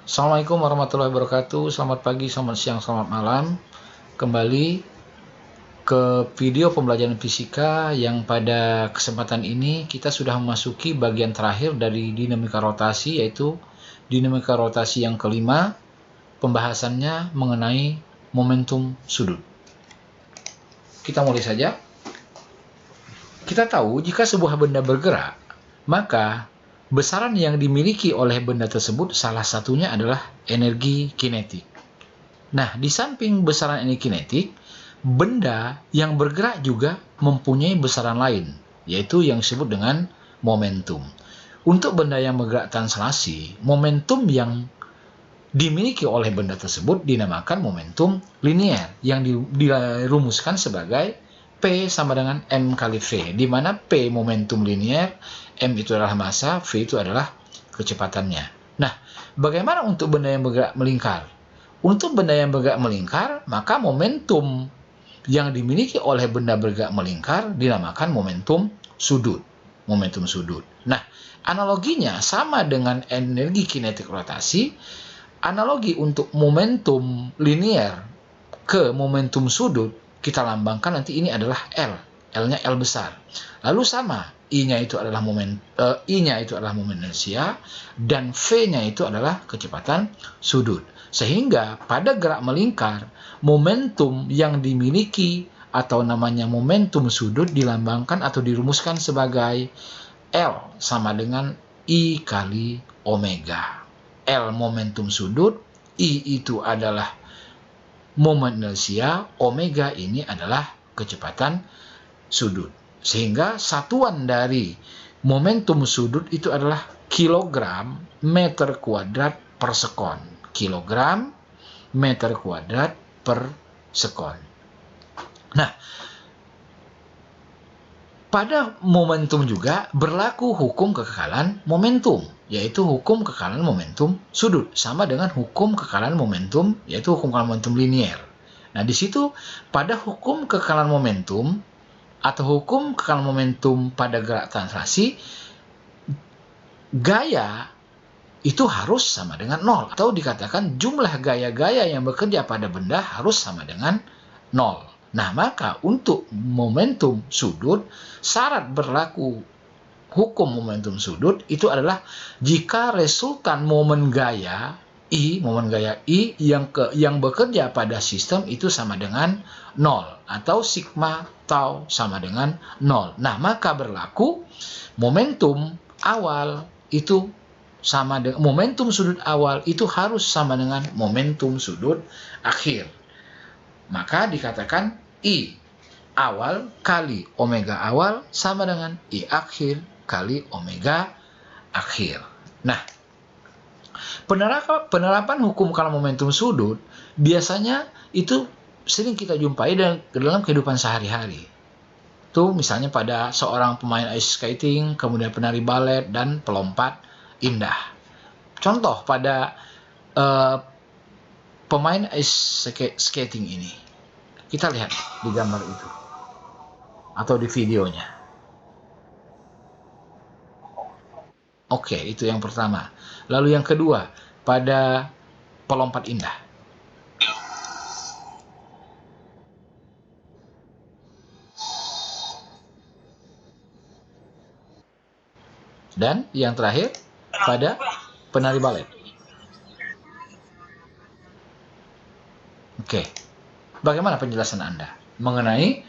Assalamualaikum warahmatullahi wabarakatuh. Selamat pagi, selamat siang, selamat malam. Kembali ke video pembelajaran fisika yang pada kesempatan ini kita sudah memasuki bagian terakhir dari dinamika rotasi, yaitu dinamika rotasi yang kelima. Pembahasannya mengenai momentum sudut. Kita mulai saja. Kita tahu jika sebuah benda bergerak, maka besaran yang dimiliki oleh benda tersebut salah satunya adalah energi kinetik. Nah, di samping besaran energi kinetik, benda yang bergerak juga mempunyai besaran lain, yaitu yang disebut dengan momentum. Untuk benda yang bergerak translasi, momentum yang dimiliki oleh benda tersebut dinamakan momentum linier, yang dirumuskan sebagai P sama dengan M kali V, di mana P momentum linier, M itu adalah massa, V itu adalah kecepatannya. Nah, bagaimana untuk benda yang bergerak melingkar? Untuk benda yang bergerak melingkar, maka momentum yang dimiliki oleh benda bergerak melingkar dinamakan momentum sudut. Momentum sudut. Nah, analoginya sama dengan energi kinetik rotasi. Analogi untuk momentum linier ke momentum sudut kita lambangkan nanti ini adalah L. L-nya L besar. Lalu sama, I-nya itu adalah I-nya itu adalah momen inersia dan V-nya itu adalah kecepatan sudut. Sehingga pada gerak melingkar, momentum yang dimiliki atau namanya momentum sudut dilambangkan atau dirumuskan sebagai L sama dengan I kali omega. L momentum sudut, I itu adalah momen inersia, omega ini adalah kecepatan sudut. Sehingga satuan dari momentum sudut itu adalah kilogram meter kuadrat per sekon. Kilogram meter kuadrat per sekon. Nah, pada momentum juga berlaku hukum kekekalan momentum, yaitu hukum kekekalan momentum sudut, sama dengan hukum kekekalan momentum, yaitu hukum kekekalan momentum linier. Nah, di situ pada hukum kekekalan momentum atau hukum kekekalan momentum pada gerak translasi, gaya itu harus sama dengan 0, atau dikatakan jumlah gaya-gaya yang bekerja pada benda harus sama dengan 0. Nah, maka untuk momentum sudut, syarat berlaku hukum momentum sudut itu adalah jika resultan momen gaya I yang bekerja pada sistem itu sama dengan 0 atau sigma tau sama dengan 0. Nah, maka berlaku momentum awal itu sama dengan momentum sudut awal itu harus sama dengan momentum sudut akhir. Maka dikatakan I awal kali omega awal sama dengan I akhir kali omega akhir. Nah, penerapan hukum kekekalan momentum sudut biasanya itu sering kita jumpai dalam kehidupan sehari-hari. Itu misalnya pada seorang pemain ice skating, kemudian penari balet, dan pelompat indah. Contoh pada pemain ice skating ini. Kita lihat di gambar itu atau di videonya. Oke, itu yang pertama. Lalu yang kedua, pada pelompat indah. Dan yang terakhir, pada penari balet. Oke. Bagaimana penjelasan Anda mengenai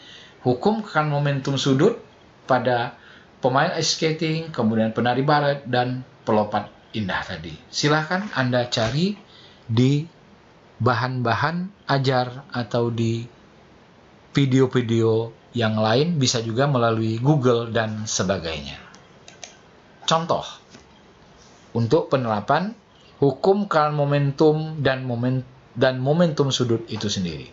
hukum kekekalan momentum sudut pada pemain ice skating, kemudian penari balet, dan pelompat indah tadi? Silahkan Anda cari di bahan-bahan ajar atau di video-video yang lain, bisa juga melalui Google dan sebagainya. Contoh untuk penerapan hukum kekekalan momentum dan momentum sudut itu sendiri.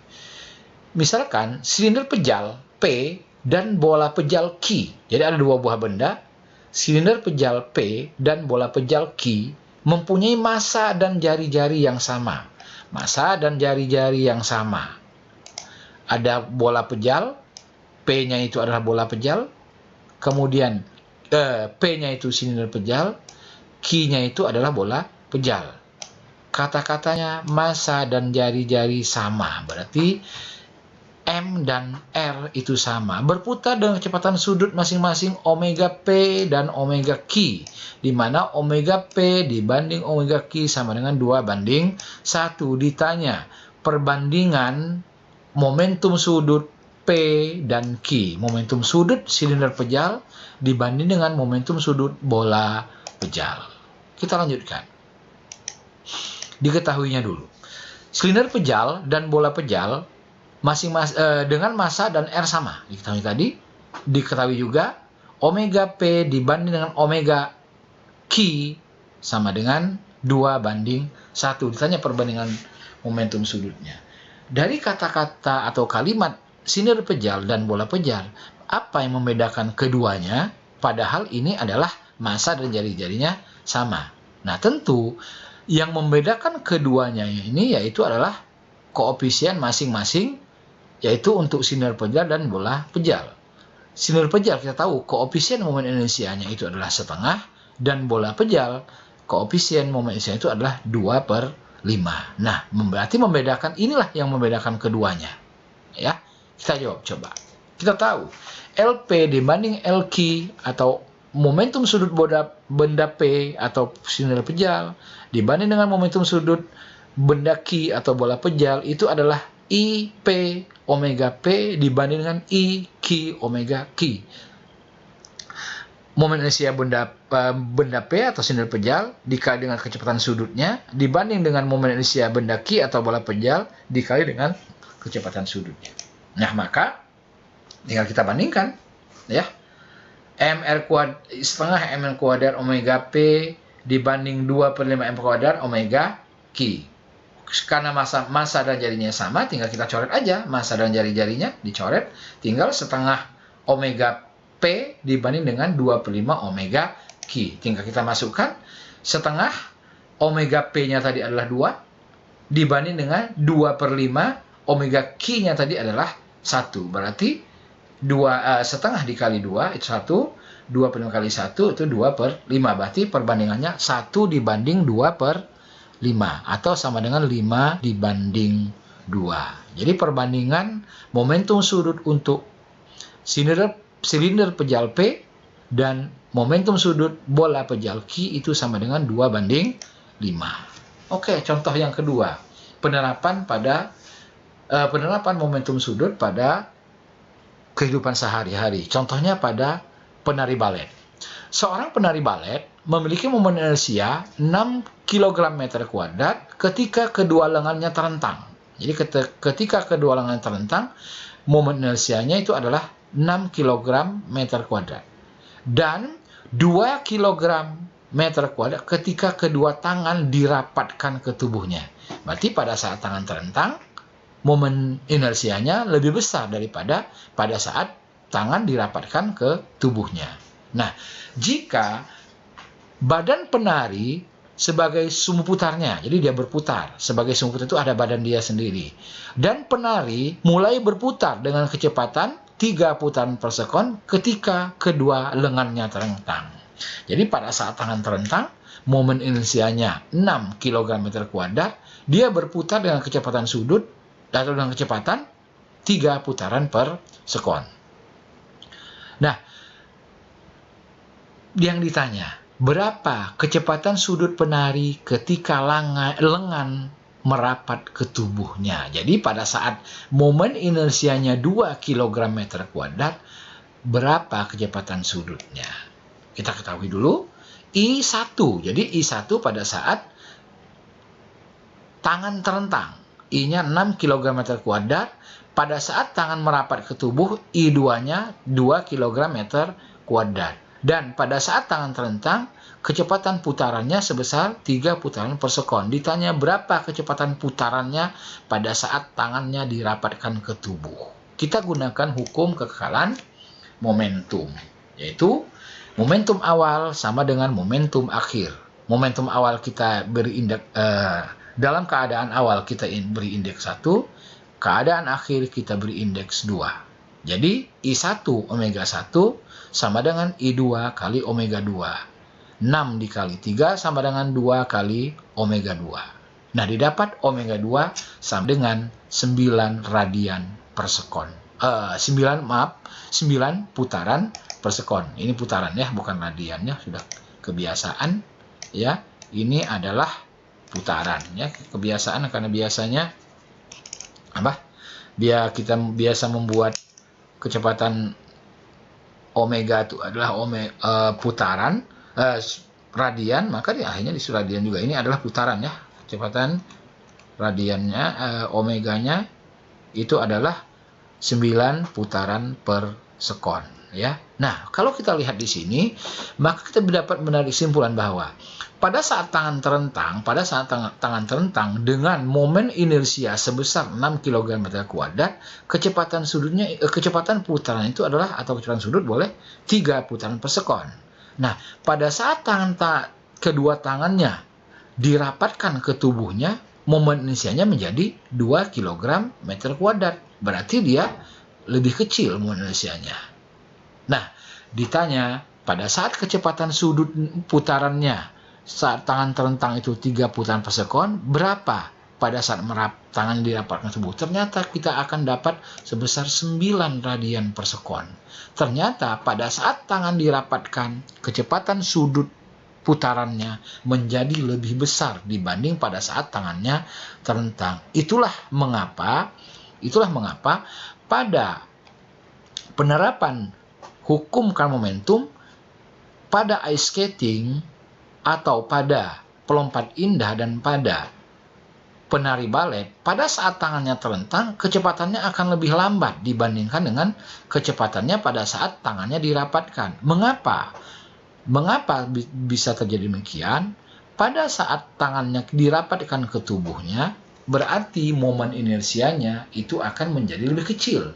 Misalkan silinder pejal P dan bola pejal Q. Jadi ada dua buah benda, silinder pejal P dan bola pejal Q mempunyai massa dan jari-jari yang sama. Massa dan jari-jari yang sama. Ada bola pejal, P-nya itu adalah bola pejal, kemudian P-nya itu silinder pejal, Q-nya itu adalah bola pejal. kata-katanya massa dan jari-jari sama. Berarti M dan R itu sama. Berputar dengan kecepatan sudut masing-masing omega P dan omega Q. Di mana omega P dibanding omega Q sama dengan 2:1. Ditanya perbandingan momentum sudut P dan Q. Momentum sudut silinder pejal dibanding dengan momentum sudut bola pejal. Kita lanjutkan. Diketahuinya dulu. Silinder pejal dan bola pejal dengan massa dan R sama. Diketahui tadi. Diketahui juga omega P dibanding dengan omega Q sama dengan 2:1. Ditanya perbandingan momentum sudutnya. Dari kata-kata atau kalimat silinder pejal dan bola pejal, apa yang membedakan keduanya? Padahal ini adalah massa dan jari-jarinya sama. Nah, tentu yang membedakan keduanya ini yaitu adalah koefisien masing-masing, yaitu untuk silinder pejal dan bola pejal. Silinder pejal kita tahu koefisien momen inersianya itu adalah setengah, dan bola pejal koefisien momen inersianya itu adalah 2/5. Nah, berarti membedakan, inilah yang membedakan keduanya. Ya, kita jawab coba. Kita tahu LP dibanding LQ atau momentum sudut benda P atau silinder pejal dibanding dengan momentum sudut benda Q atau bola pejal itu adalah IP omega P dibanding dengan IQ omega Q. Momen inersia benda P atau silinder pejal dikali dengan kecepatan sudutnya dibanding dengan momen inersia benda Q atau bola pejal dikali dengan kecepatan sudutnya. Nah, maka tinggal kita bandingkan, ya. setengah mr kuadrat omega P dibanding 2/5 m kuadrat omega Q. Karena massa dan jarinya sama, tinggal kita coret aja. Massa dan jari-jarinya dicoret, tinggal setengah omega P dibanding dengan 2/5 omega Q. Tinggal kita masukkan setengah omega P-nya tadi adalah 2, dibanding dengan 2/5 omega Q-nya tadi adalah 1. Berarti setengah dikali 2 itu 1, 2/5 kali 1 itu 2/5. Berarti perbandingannya 1 dibanding 2/5 atau sama dengan 5 dibanding 2. Jadi perbandingan momentum sudut untuk silinder pejal P dan momentum sudut bola pejal Q itu sama dengan 2/5. Oke, contoh yang kedua. Penerapan momentum sudut pada kehidupan sehari-hari. Contohnya pada penari balet. Seorang penari balet memiliki momen inersia 6 kg/m², ketika kedua lengannya terentang. Jadi ketika kedua lengannya terentang, momen inersianya itu adalah 6 kg/m². Dan 2 kg/m² ketika kedua tangan dirapatkan ke tubuhnya. Berarti pada saat tangan terentang, momen inersianya lebih besar daripada pada saat tangan dirapatkan ke tubuhnya. Nah, jika badan penari sebagai sumbu putarnya, jadi dia berputar. Sebagai sumbu putar itu ada badan dia sendiri. Dan penari mulai berputar dengan kecepatan 3 putaran per sekon ketika kedua lengannya terentang. Jadi pada saat tangan terentang, momen inersianya 6 kg/m², dia berputar dengan kecepatan sudut atau dengan kecepatan 3 putaran per sekon. Nah, yang ditanya, berapa kecepatan sudut penari ketika lengan merapat ke tubuhnya? Jadi pada saat momen inersianya 2 kg/m², berapa kecepatan sudutnya? Kita ketahui dulu I1. Jadi I1 pada saat tangan terentang, I-nya 6 kg/m². Pada saat tangan merapat ke tubuh, I2-nya 2 kg/m². Dan pada saat tangan terentang, kecepatan putarannya sebesar 3 putaran per sekon. Ditanya berapa kecepatan putarannya pada saat tangannya dirapatkan ke tubuh. Kita gunakan hukum kekekalan momentum, yaitu momentum awal sama dengan momentum akhir. Momentum awal kita beri indeks, dalam keadaan awal kita beri indeks 1, keadaan akhir kita beri indeks 2. Jadi I1 omega 1 sama dengan I2 kali omega 2. 6 dikali 3 sama dengan 2 kali omega 2. Nah, didapat omega 2 sama dengan 9 radian per sekon. 9 putaran per sekon. Ini putaran ya, bukan radian ya, sudah kebiasaan ya. Ini adalah putaran ya, kebiasaan karena biasanya kita biasa membuat kecepatan omega itu adalah putaran radian, maka akhirnya disuruh radian juga. Ini adalah putaran ya, kecepatan radiannya omeganya itu adalah 9 putaran per sekon ya. Nah, kalau kita lihat di sini, maka kita dapat menarik kesimpulan bahwa pada saat tangan terentang dengan momen inersia sebesar 6 kg/m², kecepatan putaran itu adalah, atau kecepatan sudut boleh 3 putaran per sekon. Nah, pada saat kedua tangannya dirapatkan ke tubuhnya, momen inersianya menjadi 2 kg/m². Berarti dia lebih kecil momen inersianya. Nah, ditanya pada saat kecepatan sudut putarannya saat tangan terentang itu 3 putaran per sekon, berapa pada saat tangan dirapatkan tubuh? Ternyata kita akan dapat sebesar 9 radian per sekon. Ternyata pada saat tangan dirapatkan, kecepatan sudut putarannya menjadi lebih besar dibanding pada saat tangannya terentang. Itulah mengapa pada penerapan hukum current momentum pada ice skating atau pada pelompat indah dan pada penari balet, pada saat tangannya terentang, kecepatannya akan lebih lambat dibandingkan dengan kecepatannya pada saat tangannya dirapatkan. Mengapa bisa terjadi demikian? Pada saat tangannya dirapatkan ke tubuhnya, berarti momen inersianya itu akan menjadi lebih kecil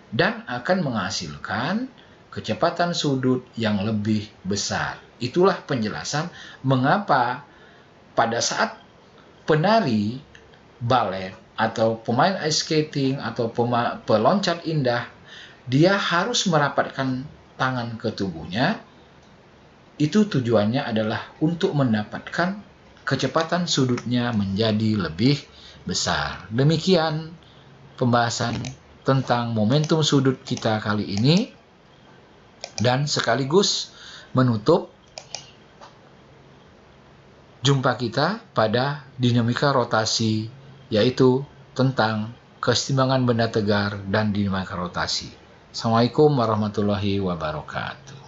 dan akan menghasilkan kecepatan sudut yang lebih besar. Itulah penjelasan mengapa pada saat penari balet atau pemain ice skating atau peloncat indah, dia harus merapatkan tangan ke tubuhnya. Itu tujuannya adalah untuk mendapatkan kecepatan sudutnya menjadi lebih besar. Demikian pembahasan tentang momentum sudut kita kali ini, dan sekaligus menutup jumpa kita pada dinamika rotasi, yaitu tentang kesetimbangan benda tegar dan dinamika rotasi. Assalamualaikum warahmatullahi wabarakatuh.